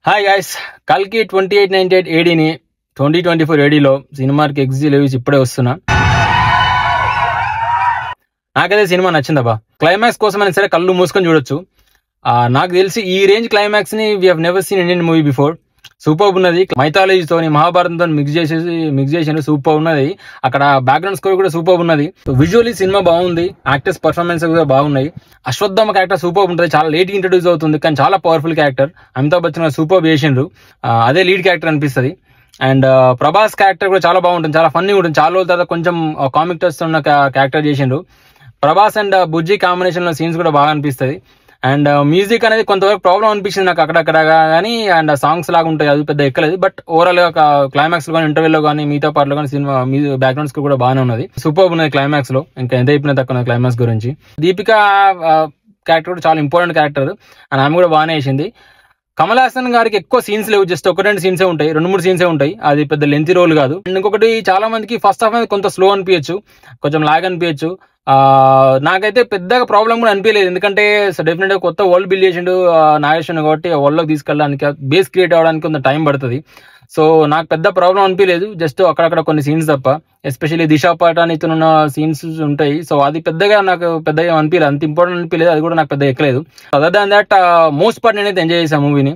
Hi guys, కల్కి 2898 ఏడీని 2024 ఏడీలో సినిమాకి executives ఇప్పుడే వస్తున్నా. నాకైతే సినిమా నచ్చిందబ్బా. క్లైమాక్స్ కోసం అయినా సరే కళ్ళు మూసుకొని చూడొచ్చు. నాకు తెలిసి ఈ రేంజ్ క్లైమాక్స్ ని we have never seen Indian movie before. Super ఉన్నది. మైథాలజీతో భారతంతో మిక్స్ చేసి సూపర్ ఉన్నది. అక్కడ బ్యాక్గ్రౌండ్ స్కోర్ కూడా సూపర్ ఉన్నది. విజువల్లీ సినిమా బాగుంది. యాక్టర్స్ పర్ఫార్మెన్స్ కూడా బాగున్నాయి. అశ్వత్థామ క్యారెక్టర్ సూపర్ ఉంటుంది. చాలా లేట్ ఇంట్రడ్యూస్ అవుతుంది, కానీ చాలా powerful character. Amitabh Bachchan super చేసిండ్రు. అదే లీడ్ క్యారెక్టర్ అనిపిస్తుంది. అండ్ ప్రభాస్ క్యారెక్టర్ కూడా చాలా బాగుంటుంది, చాలా ఫన్నీ ఉంటుంది. చాలా రోజుల తర్వాత కొంచెం కామిక్ టచ్ ఉన్న క్యారెక్టర్ చేసిండ్రు. ప్రభాస్ అండ్ బుజ్జి కాంబినేషన్ లో సీన్స్ కూడా బాగా అనిపిస్తుంది. అండ్ మ్యూజిక్ అనేది కొంతవరకు ప్రాబ్లం అనిపించింది నాకు అక్కడక్కడ కానీ. అండ్ సాంగ్స్ లాగా ఉంటాయి, అది పెద్ద ఎక్కలేదు. బట్ ఓవరాల్ గా క్లైమాక్స్ లో కానీ, ఇంటర్వెల్ లో కానీ, మిగతా పార్ట్ లో కానీ సినిమా బ్యాక్గ్రౌండ్స్ కూడా బాగానే ఉన్నది. సూపర్ ఉన్నది క్లైమాక్స్ లో. ఇంకా ఎంత అయిపోయినా తక్కువ క్లైమాక్స్ గురించి. దీపిక క్యారెక్టర్ కూడా చాలా ఇంపార్టెంట్ క్యారెక్టర్ అండ్ ఆమె కూడా బాగానే వేసింది. కమల్ హాసన్ గారికి ఎక్కువ సీన్స్ లేవు, జస్ట్ ఒక రెండు సీన్సే ఉంటాయి, 2-3 సీన్సే ఉంటాయి. అది పెద్ద లెంతీ రోల్ కాదు. అండ్ ఇంకొకటి, చాలా మందికి ఫస్ట్ హాఫ్ అనేది కొంత స్లో అనిపించచ్చు, కొంచెం లాగ్ అనిపించచ్చు. నాకైతే పెద్దగా ప్రాబ్లం కూడా అనిపించలేదు, ఎందుకంటే డెఫినెట్ గా కొత్త వరల్డ్ బిల్డ్ చేసిండు నాగేశ్వర్ కాబట్టి వరల్డ్ లోకి తీసుకెళ్ళడానికి, బేస్ క్రియేట్ అవ్వడానికి కొంత టైం పడుతుంది. సో నాకు పెద్ద ప్రాబ్లం అనిపించలేదు, జస్ట్ అక్కడక్కడ కొన్ని సీన్స్ తప్ప. ఎస్పెషల్లీ దిశా పటానితో ఉన్న సీన్స్ ఉంటాయి. సో అది నాకు పెద్దగా అనిపించలేదు, అంత ఇంపార్టెంట్ అనిపించలేదు. అది కూడా నాకు పెద్దగా ఎక్కలేదు. Other than that most part నేనైతే ఎంజాయ్ చేశాను మూవీని.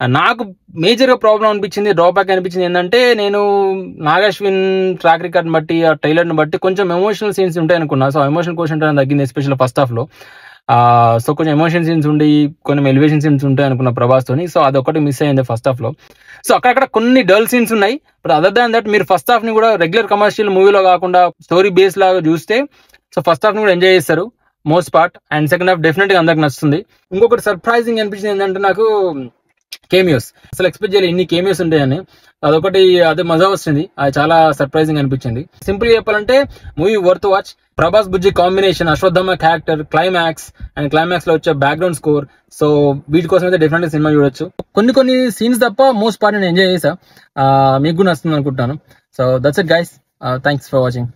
నాకు మేజర్ గా ప్రాబ్లం అనిపించింది, డ్రాబ్యాక్ అనిపించింది ఏంటంటే, నేను నాగశ్విన్ ట్రాక్ రికార్డ్ బట్టి, ఆ ట్రైలర్ ని బట్టి కొంచెం ఎమోషనల్ సీన్స్ ఉంటాయి అనుకున్నా. సో ఎమోషనల్ క్వశ్చన్ తగ్గింది, ఎస్పెషల్ ఫస్ట్ హాఫ్ లో. సో కొంచెం ఎమోషన్ సీన్స్ ఉండి, కొన్ని ఎలివేషన్ సీన్స్ ఉంటాయి అనుకున్న ప్రభాస్ తోని. సో అదొకటి మిస్ అయింది ఫస్ట్ హాఫ్ లో. సో అక్కడక్కడ కొన్ని డల్ సీన్స్ ఉన్నాయి. బట్ అదర్ దాన్ దట్ మీరు ఫస్ట్ హాఫ్ ని కూడా రెగ్యులర్ కమర్షియల్ మూవీలో కాకుండా స్టోరీ బేస్ లాగా చూస్తే, సో ఫస్ట్ హాఫ్ ని కూడా ఎంజాయ్ చేస్తారు most part. And second half definite గా అందరికి నచ్చుతుంది. ఇంకొకటి సర్ప్రైజింగ్ అనిపించింది ఏంటంటే, నాకు కేమియోస్ అసలు ఎక్స్పెక్ట్ చేయలేదు ఇన్ని కేమియోస్ ఉంటాయని. అదొకటి, అదే మజా వస్తుంది. అది చాలా సర్ప్రైజింగ్ అనిపించింది. సింపుల్ గా చెప్పాలంటే movie worth watch. Prabhas Bujji combination, Ashwatthama character, climax and climax లో వచ్చే బ్యాక్గ్రౌండ్ స్కోర్, సో వీటి కోసం అయితే డెఫినెట్ సినిమా చూడొచ్చు. కొన్ని సీన్స్ తప్ప మోస్ట్ పార్ట్ నేను ఎంజాయ్ చేసా. మీకు కూడా నచ్చుతుంది అనుకుంటాను. So that's it guys, thanks for watching.